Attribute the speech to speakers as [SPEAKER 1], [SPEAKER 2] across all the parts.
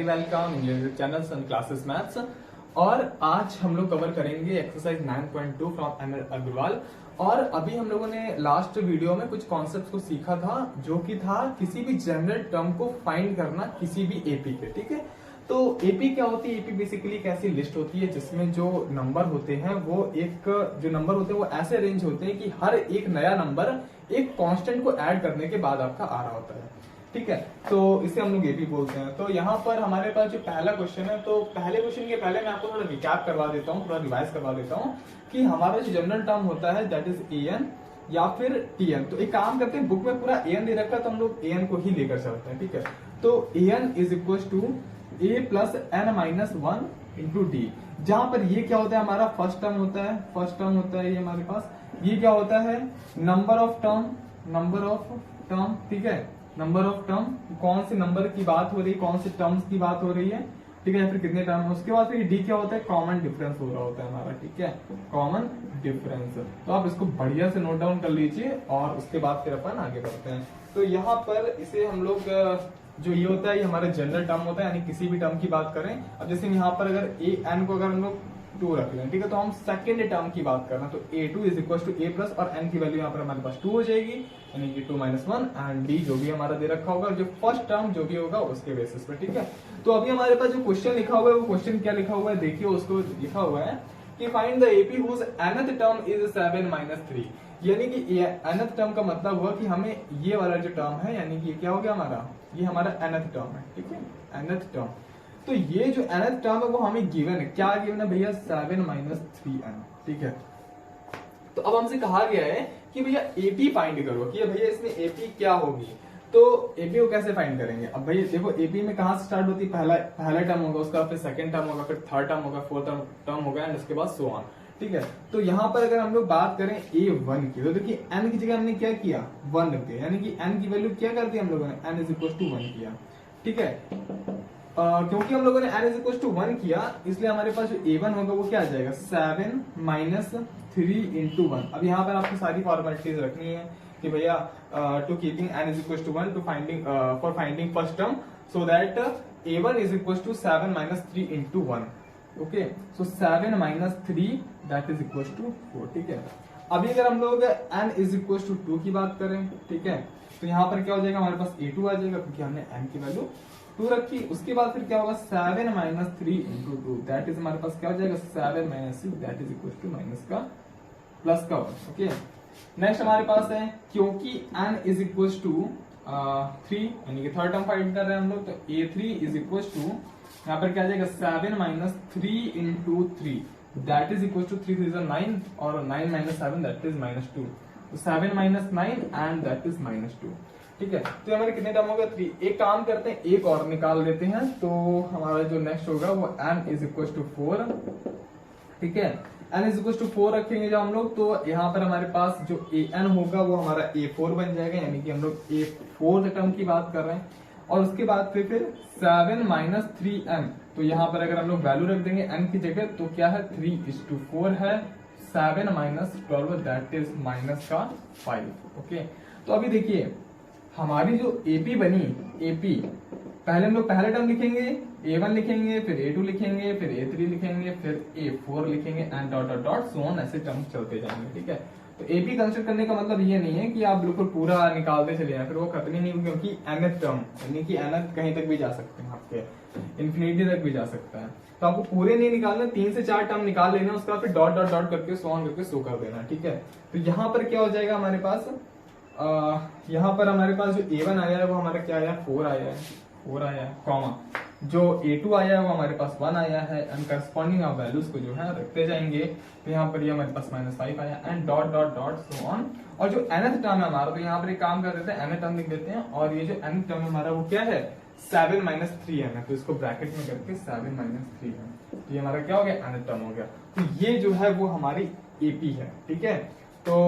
[SPEAKER 1] Very welcome in your channels and classes maths. और आज हम लोग कवर करेंगे एक्सरसाइज 9.2 फ्रॉम एम अग्रवाल। और अभी हम लोगों ने लास्ट वीडियो में कुछ कॉन्सेप्ट्स को सीखा था, जो कि था किसी भी जनरल टर्म को फाइंड करना किसी भी एपी पे। ठीक है, तो एपी क्या होती है? एपी बेसिकली एक ऐसी लिस्ट होती है जिसमें जो नंबर होते हैं वो ऐसे अरेंज होते हैं कि हर एक नया नंबर एक कांस्टेंट को ऐड करने के बाद आपका आ रहा होता है। ठीक है, तो इसे हम लोग एपी बोलते हैं। तो यहाँ पर हमारे पास जो पहला क्वेश्चन है, तो पहले क्वेश्चन के पहले मैं आपको थोड़ा रिकैप करवा देता हूँ, थोड़ा रिवाइज करवा देता हूँ कि हमारा जो जनरल टर्म होता है दैट इज एन या फिर टीएन। तो एक काम करते हैं, बुक में पूरा एन दे रखा है तो हम लोग एन को ही लेकर चलते हैं। ठीक है, तो n is equal to a plus n minus one into d. जहां पर ये क्या होता है, हमारा फर्स्ट टर्म होता है ये हमारे पास। ये क्या होता है? Number of term. ठीक है, नंबर ऑफ टर्म, कौन से नंबर की बात हो रही है, कौन से टर्म्स की बात हो रही है। ठीक है, या फिर कितने टर्म है। उसके बाद फिर डी क्या होता है? कॉमन डिफरेंस हो रहा होता है हमारा। ठीक है, कॉमन डिफरेंस। तो आप इसको बढ़िया से नोट डाउन कर लीजिए और उसके बाद फिर अपन आगे बढ़ते हैं। तो यहाँ पर इसे हम लोग जो ये होता है ये हमारा जनरल टर्म होता है, यानी किसी भी टर्म की बात करें। अब जैसे यहाँ पर अगर ए एन को अगर हम लोग 2 रख लें, ठीक है, तो हम सेकेंड टर्म की बात करना, तो a2 is equal to a plus और n की वैल्यू यहाँ पर हमारे पास 2 हो जाएगी, यानी कि 2 माइनस 1 एंड d जो भी हमारा दे रखा होगा, जो फर्स्ट टर्म जो भी होगा उसके बेसिस पे। ठीक है, तो अभी हमारे पास जो क्वेश्चन लिखा हुआ है वो क्वेश्चन क्या लिखा हुआ है देखिए। उसको लिखा हुआ है कि find the AP whose nth term is 7 minus 3। यानी कि nth टर्म का मतलब हुआ कि हमें ये वाला जो टर्म है, यानी कि क्या हो गया हमारा, ये हमारा nth टर्म है। ठीक है, nth टर्म। तो ये जो nth टर्म है वो हमें गिवन है। क्या गिवन है भैया? 7 माइनस 3n। ठीक है, तो अब हमसे कहा गया है कि भैया एपी फाइंड करो, कि भैया इसमें एपी क्या होगी। तो एपी को कैसे फाइंड करेंगे? अब भैया देखो, एपी में कहां से स्टार्ट होती है? पहला टर्म होगा, उसका फिर सेकंड टर्म होगा, फिर थर्ड टर्म होगा, फोर्थ टर्म होगा एंड उसके बाद सो ऑन। ठीक है, तो यहाँ पर अगर हम लोग बात करें a1 की, तो देखिए n की जगह हमने क्या किया? 1 रख दिया, यानी कि n की वैल्यू क्या कर दी हम लोगों ने? n इज इक्वल टू 1 किया। ठीक है, क्योंकि हम लोगों ने n इज इक्वल टू 1 किया, इसलिए हमारे पास जो a1 होगा वो क्या आ जाएगा? 7 माइनस 3 इंटू 1। अब यहाँ पर आपको सारी फॉर्मेलिटीज रखनी है कि भैया to keeping n is equal to 1 to finding for finding first term, so that a1 is equal to 7 minus 3 into 1। Okay, so 7 minus 3 that is equal to 4। ठीक है, अभी अगर हम लोग n इज इक्वल टू 2 की बात करें, ठीक है, तो यहाँ पर क्या हो जाएगा? हमारे पास a2 आ जाएगा, क्योंकि हमने n की वैल्यू 2 रखी। उसके बाद फिर क्या होगा? 7 माइनस 3 इंटू 2 दैट इज हमारे पास क्या हो जाएगा? 7 minus 6 that is equal to minus का प्लस का 1। ओके, नेक्स्ट हमारे पास है, क्योंकि n इज इक्वल टू 3, यानी कि थर्ड टर्म फाइंड कर रहे हैं हम लोग, तो a3 इज इक्वल टू यहाँ पर क्या आ जाएगा? 7 minus 3 into 3 that is equal to 3 is 9 और 9 माइनस 7 दैट इज माइनस 2। तो 7 minus 9 and that is minus 2। ठीक है, तो हमारे कितने टर्म हो गए? 3। एक काम करते हैं, एक और निकाल देते हैं, तो हमारा जो नेक्स्ट होगा वो n इज इक्वल टू 4। ठीक है, n इज इक्वल टू 4 रखेंगे जब हम लोग, तो यहाँ पर हमारे पास जो an होगा वो हमारा a4 बन जाएगा, यानी कि हम लोग a4 टर्म की बात कर रहे हैं। और उसके बाद फिर 7 माइनस 3n, तो यहाँ पर अगर हम लोग वैल्यू रख देंगे n की जगह, तो क्या है? 3:4 है। 7 माइनस 12 दैट इज माइनस का 5। ओके, तो अभी देखिए हमारी जो एपी बनी, एपी पहले हम लोग पहला टर्म लिखेंगे, a1 लिखेंगे, फिर a2 लिखेंगे, फिर a3 लिखेंगे, फिर a4 लिखेंगे and dot dot dot so on, ऐसे टर्म चलते जाएंगे। ठीक है, तो एपी कंसिडर करने का मतलब ये नहीं है कि आप बिल्कुल पूरा निकालते चले जाए, फिर वो खत्म ही नहीं होगी, क्योंकि nth टर्म यानी कि nth कहीं तक भी जा सकते हैं, आपके इन्फिनिटी तक भी जा सकता है। तो आपको पूरे नहीं निकालना, 3 से 4 टर्म निकाल लेना, उसका फिर डॉट डॉट डॉट करके सो ऑन करके शो कर देना। ठीक है, तो यहाँ पर क्या हो जाएगा हमारे पास? यहाँ पर हमारे पास जो a1 आया है वो हमारा क्या आया? 4 आया है, कॉमा जो a2 आया है वो हमारे पास 1 आया है एंड करस्पॉन्डिंग आप वैल्यूज को जो है रखते जाएंगे। तो यहाँ पर ये हमारे पास माइनस 5 आया and dot dot dot so on. और जो nth टर्म है हमारा, तो यहाँ पर एक काम कर देते हैं, nth टर्म लिख देते हैं, और ये जो nth टर्म हमारा वो क्या है? 7 माइनस 3n है, तो इसको ब्रैकेट में करके 7 माइनस 3n, तो ये हमारा क्या हो गया? nth टर्म हो गया। तो ये जो है वो हमारी एपी है। ठीक है, तो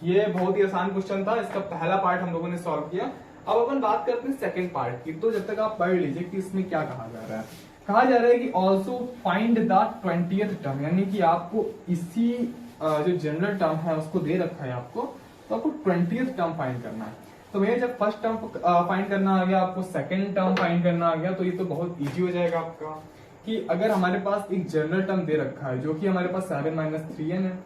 [SPEAKER 1] ये बहुत ही आसान क्वेश्चन था, इसका पहला पार्ट हम लोगों ने सॉल्व किया। अब अपन बात करते हैं सेकंड पार्ट की। तो जब तक आप पढ़ लीजिए कि इसमें क्या कहा जा रहा है। कहा जा रहा है कि also find the 20th term, यानी कि आपको इसी जो जनरल टर्म है उसको दे रखा है आपको, तो आपको 20th टर्म फाइंड करना है। तो तो भैया जब फर्स्ट टर्म फाइंड करना आ गया, आपको सेकंड टर्म फाइंड करना आ गया, तो ये तो बहुत इजी हो जाएगा आपका कि अगर हमारे पास एक जनरल टर्म दे रखा है जो कि हमारे पास 7 - 3n है,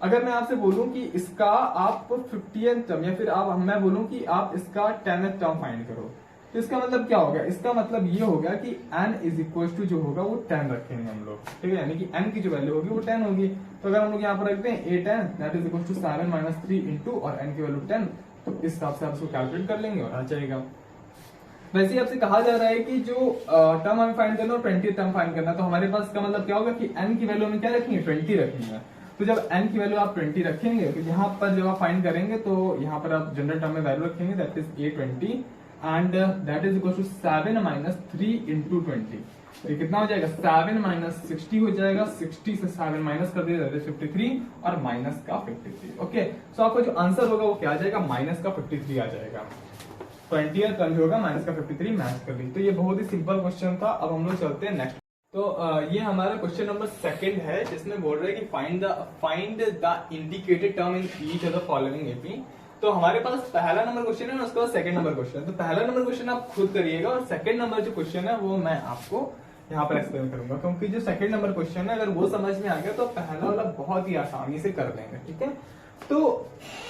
[SPEAKER 1] अगर मैं आपसे बोलूं कि इसका आप 50th टर्म या फिर मैं बोलूं कि आप इसका 10th टर्म फाइंड करो, तो इसका मतलब क्या होगा? इसका मतलब ये होगा कि n इज इक्वल टू जो होगा वो 10 रखेंगे हम लोग, ठीक है, यानी कि n की जो वैल्यू होगी वो 10 होगी। तो अगर हम लोग यहाँ पर रखते हैं a10 that is equal to 7 - 3 into और n की वैल्यू 10, तो इस हिसाब से आप इसको कैलकुलेट कर लेंगे और आ जाएगा। वैसे ही आपसे कहा जा रहा है कि जो टर्म हमें फाइंड करना है 20 टर्म फाइंड करना है, तो हमारे पास इसका मतलब क्या होगा कि n की वैल्यू हमें क्या रखेंगे? 20 रखेंगे। तो जब n की वैल्यू आप 20 रखेंगे तो यहाँ पर जब आप फाइंड करेंगे तो यहाँ पर आप जनरल टर्म में वैल्यू रखेंगे that is a20 and that is equal to 7 - 3 into 20। तो कितना हो जाएगा? 7 - 60 हो जाएगा। 60 से 7 माइनस कर दिया 53 और माइनस का 53। ओके, सो आपका जो आंसर होगा वो क्या आ जाएगा? माइनस का 53 आ जाएगा। 20 टर्म जो होगा माइनस का 53 मैच कर ली। तो ये बहुत ही सिंपल क्वेश्चन था। अब हम लोग चलते हैं नेक्स्ट। तो ये हमारा क्वेश्चन नंबर 2 है जिसमें बोल रहे हैं कि find the indicated term in each of the following AP. तो हमारे पास पहला नंबर क्वेश्चन है और उसके बाद सेकंड नंबर क्वेश्चन। तो पहला नंबर क्वेश्चन आप खुद करिएगा और सेकंड नंबर जो क्वेश्चन है वो मैं आपको यहाँ पर एक्सप्लेन करूंगा, क्योंकि जो सेकंड नंबर क्वेश्चन है अगर वो समझ में आ गया तो पहला वाला बहुत ही आसानी से कर लेंगे, ठीक है। तो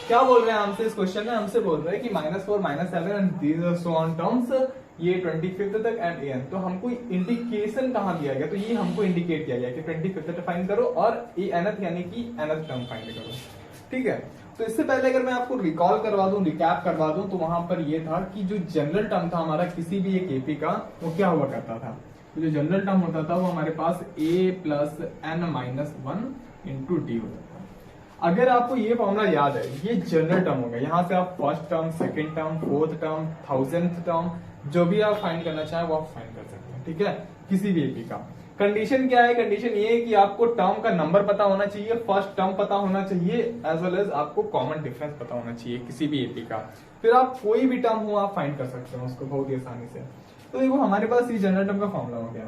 [SPEAKER 1] क्या बोल रहे हैं हमसे इस क्वेश्चन में? हमसे बोल रहे हैं कि -4 - 7 and these are so on terms, ये 25th तक एंड an। तो हमको इंडिकेशन कहाँ दिया गया? तो ये हमको इंडिकेट किया गया कि 25th तक फाइंड करो और nth यानी कि nth टर्म फाइंड करो, ठीक है। तो इससे पहले अगर मैं आपको रिकॉल करवा दूं, रिकैप करवा दूं, तो वहां पर ये था कि जो जनरल टर्म था हमारा किसी भी एक एपी का, वो क्या हुआ करता था? तो जो जनरल टर्म होता था वो हमारे पास a + n - 1 इंटू डी होता था। अगर आपको ये फॉर्मूला याद है, ये जनरल टर्म होगा। यहाँ से आप first term, second term, fourth term, 1000th term जो भी आप फाइंड करना चाहें वो आप फाइंड कर सकते हैं, ठीक है, किसी भी एपी का। कंडीशन क्या है? कंडीशन ये है कि आपको टर्म का नंबर पता होना चाहिए, फर्स्ट टर्म पता होना चाहिए, एज वेल एज आपको कॉमन डिफरेंस पता होना चाहिए किसी भी एपी का। फिर आप कोई भी टर्म हो आप फाइंड कर सकते हो उसको बहुत ही आसानी से। तो देखो हमारे पास ये जनरल टर्म का फॉर्मूला हो गया।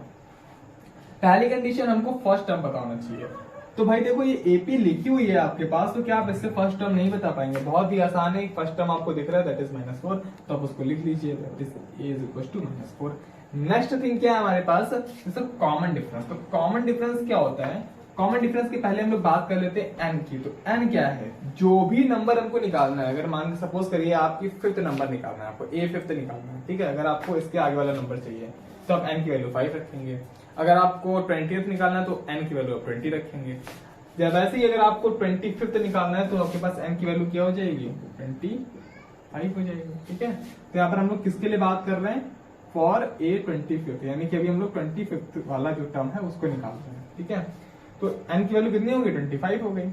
[SPEAKER 1] पहली कंडीशन हमको फर्स्ट टर्म पता होना चाहिए। तो भाई देखो ये एपी लिखी हुई है आपके पास, तो क्या आप इससे फर्स्ट टर्म नहीं बता पाएंगे? बहुत ही आसान है। फर्स्ट टर्म आपको दिख रहा है दैट इज -4, तो आप उसको लिख लीजिए that is a is equal to -4। Next thing क्या है हमारे पास? Common difference. तो कॉमन डिफरेंस क्या होता है? कॉमन डिफरेंस के पहले हम लोग बात कर लेते हैं n की। तो n क्या है? जो भी नंबर हमको निकालना है, अगर मान के सपोज करिए आपकी 5th नंबर निकालना है, आपको a5 निकालना है, ठीक है। अगर आपको इसके आगे वाला नंबर चाहिए तो आप n की वैल्यू 5 रखेंगे। अगर आपको 20th निकालना है तो n की वैल्यू आप 20 रखेंगे। जब ऐसे ही अगर आपको 25th निकालना है तो आपके पास n की वैल्यू क्या हो जाएगी? 25 हो जाएगी, ठीक है। तो यहाँ पर हम लोग किसके लिए बात कर रहे हैं? फॉर a25th, यानी कि अभी हम लोग 25th वाला जो टर्म है उसको निकाल रहे हैं, ठीक है। तो n की वैल्यू कितनी होगी? 25 हो गई।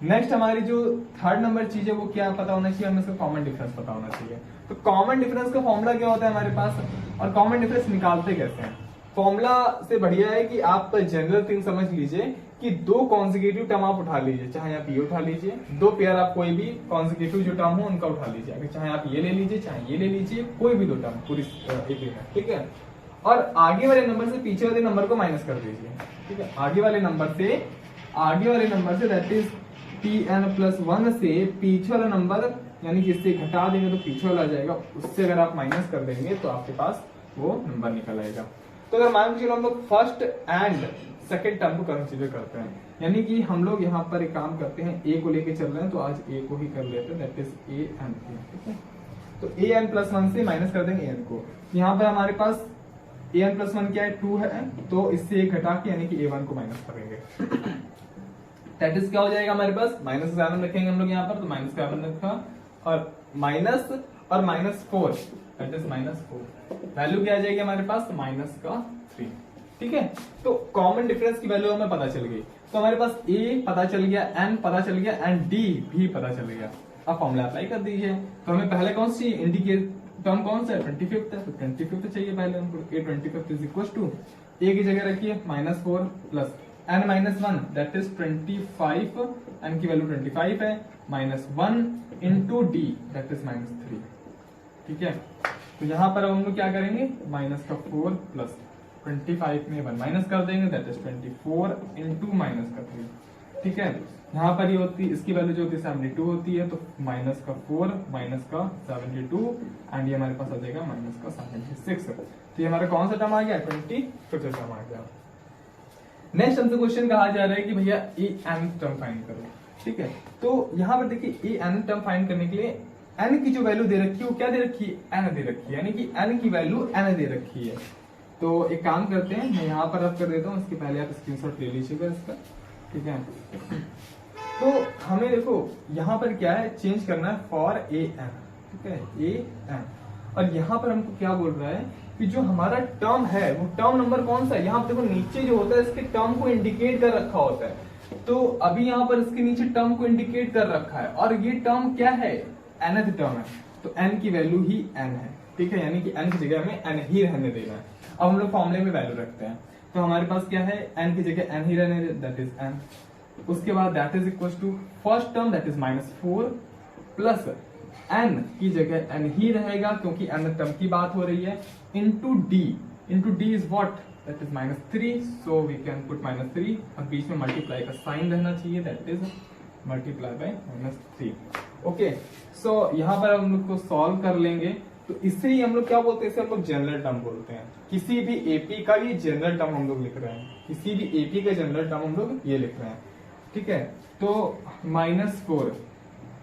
[SPEAKER 1] नेक्स्ट हमारी जो थर्ड नंबर चीज है वो क्या पता होना चाहिए? हमें इसका कॉमन डिफरेंस पता होना चाहिए। तो कॉमन डिफरेंस का फॉर्मूला क्या होता है हमारे पास, और कॉमन डिफरेंस निकालते कैसे हैं? फॉर्मूला से बढ़िया है कि आप जनरल थिंग समझ लीजिए कि दो कॉन्जिक्यूटिव टर्म आप उठा लीजिए, चाहे आप ये उठा लीजिए, दो पेयर आप कोई भी कॉन्जिक्यूटिव जो टर्म हो उनका उठा लीजिए, अगर चाहे आप ये ले लीजिए चाहे ये ले लीजिए, कोई भी दो टर्म पूरी एपी में, ठीक है। और आगे वाले नंबर से पीछे वाले नंबर को माइनस कर दीजिए, ठीक है। आगे वाले number say that is pn+1 से पीछे वाला नंबर, यानी कि इससे घटा देंगे तो पीछे वाला आ जाएगा, उससे अगर आप माइनस कर देंगे तो आपके पास वो नंबर निकल आएगा। तो अगर मान लीजिए हम लोग फर्स्ट एंड सेकंड टर्म को कंसीडर करते हैं, यानी कि हम लोग यहाँ पर एक काम करते हैं, a को लेके चल रहे हैं तो आज a को ही कर लेते हैं, दैट इज a n, ठीक है। तो an+1 से माइनस कर देंगे n को। यहाँ पर हमारे पास an+1 क्या है? 2 है, तो इससे एक घटा के यानी कि a1 को माइनस करेंगे। दैट इज क्या हो जाएगा हमारे पास? -7 रखेंगे हम लोग यहाँ पर, तो -7 रखा और माइनस और -4 दैट इज -4। वैल्यू क्या आ जाएगी हमारे पास? -3, ठीक है। तो कॉमन डिफरेंस की वैल्यू हमें पता चल गई। तो हमारे पास a पता चल गया, n पता चल गया एंड d भी पता चल गया। अब फॉर्मूला अप्लाई कर दीजिए। तो हमें पहले कौन सी इंडिकेट टर्म कौन सा है? 25th है, तो 25th चाहिए पहले हमको। a25th is equal to a की जगह रखिए -4 plus n-1 that is 25, n की वैल्यू 25 है, -1 इंटू डी दैट इज -3, ठीक है। तो यहाँ पर हम लोग क्या करेंगे? -4 प्लस 25 में 1 माइनस कर देंगे दैट इज 24 इंटू -3। ठीक है। यहाँ पर ये होती, इसकी वैल्यू जो होती है 72 होती है, तो माइनस का 4 माइनस का 72 एंड ये हमारे पास आ जाएगा माइनस का 76। तो ये हमारा कौन सा टर्म आ गया, 25th टर्म आ गया। नेक्स्ट हमसे क्वेश्चन कहा जा रहा है कि भैया ए एन टर्म फाइंड करो, ठीक है। तो यहाँ पर देखिए ए एन टर्म फाइंड करने के लिए एन की जो वैल्यू दे रखी है वो क्या दे रखी है, एन दे रखी है, यानी कि एन की वैल्यू एन दे रखी है। तो एक काम करते हैं, मैं यहाँ पर रब कर देता हूँ, इसके पहले आप स्क्रीनशॉट ले लीजिएगा इसका, ठीक है। तो हमें देखो यहाँ पर क्या है, चेंज करना है फॉर ए एन, ठीक है, ए एन। और यहाँ पर हमको क्या बोल रहा है कि जो हमारा टर्म है वो टर्म नंबर कौन सा है, यहाँ पर देखो नीचे जो होता है इसके टर्म को इंडिकेट कर रखा होता है। तो अभी यहाँ पर इसके नीचे टर्म को इंडिकेट कर रखा है और ये टर्म क्या है, nth टर्म है, तो n की वैल्यू ही n है, ठीक है, यानी कि n की जगह हमें n ही रहने देना है। अब हम लोग फॉर्मूले में वैल्यू रखते हैं, तो हमारे पास क्या है, n की जगह n ही रहने दे, दैट इज n। उसके बाद that is equal to first term that is -4 plus n की जगह n ही रहेगा क्योंकि n टर्म की बात हो रही है, into d is what, that is -3, so we can put -3 और बीच में मल्टीप्लाई का साइन रहना चाहिए, that is multiply by -3। Okay, so यहाँ पर हम लोग को सॉल्व कर लेंगे, तो इससे ही हम लोग क्या बोलते हैं, इसे हम लोग जनरल टर्म बोलते हैं। किसी भी एपी का ये जनरल टर्म हम लोग लिख रहे हैं, किसी भी एपी का जनरल टर्म हम लोग ये लिख रहे हैं, ठीक है। तो -4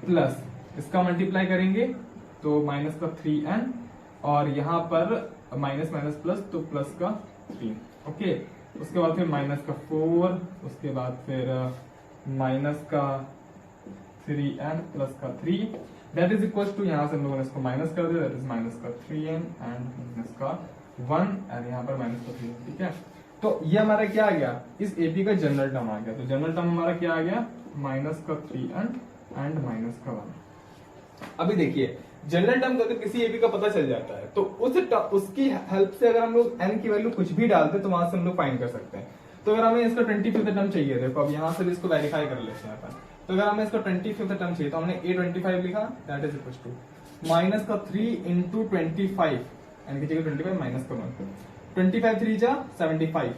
[SPEAKER 1] प्लस इसका मल्टीप्लाई करेंगे तो माइनस का 3n और यहाँ पर माइनस माइनस प्लस तो प्लस का 3, ओके। उसके बाद फिर माइनस का 4, उसके बाद फिर माइनस का 3n प्लस का 3, दैट इज इक्वल टू, यहाँ से हम लोगों ने इसको माइनस कर दिया, दैट इज माइनस का 3n एंड माइनस का 1 एंड यहाँ पर माइनस का 3, ठीक है। तो ये हमारा क्या आ गया, इस एपी का जनरल टर्म आ गया। तो जनरल टर्म हमारा क्या आ गया, माइनस का 3n एंड माइनस का 1। अभी देखिए जनरल टर्म का अगर किसी एपी का पता चल जाता है तो उसकी हेल्प से अगर हम लोग n की वैल्यू कुछ भी डालते तो वहां से हम लोग फाइंड कर सकते हैं। तो अगर हमें इसका 25th टर्म चाहिए, देखो अब यहाँ से भी इसको वेरीफाई कर लेते हैं अपन। तो अगर हमें इसका 25th टर्म चाहिए तो हमने a25 लिखा, that is equal to minus का 3 इंटू 25, n की जगह 25 माइनस का 1, 25 3 जा 75,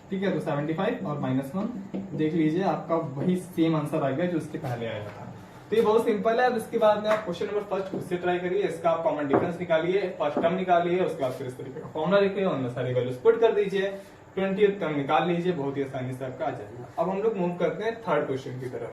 [SPEAKER 1] ठीक है। तो 75 और -1 देख लीजिए, आपका वही सेम आंसर आ गया जो इसके पहले आया था। तो ये बहुत सिंपल है। अब इसके बाद में आप क्वेश्चन नंबर फर्स्ट खुद से ट्राई करिए, इसका आप कॉमन डिफरेंस निकालिए, फर्स्ट टर्म निकालिए, उसके बाद फिर इस तरीके का फॉर्मूला लिखिए, उनमें सारी वैल्यूज पुट कर दीजिए, 20th टर्म निकाल लीजिए, बहुत ही आसानी से आपका आ जाएगा। अब हम लोग मूव करते हैं थर्ड क्वेश्चन की तरफ।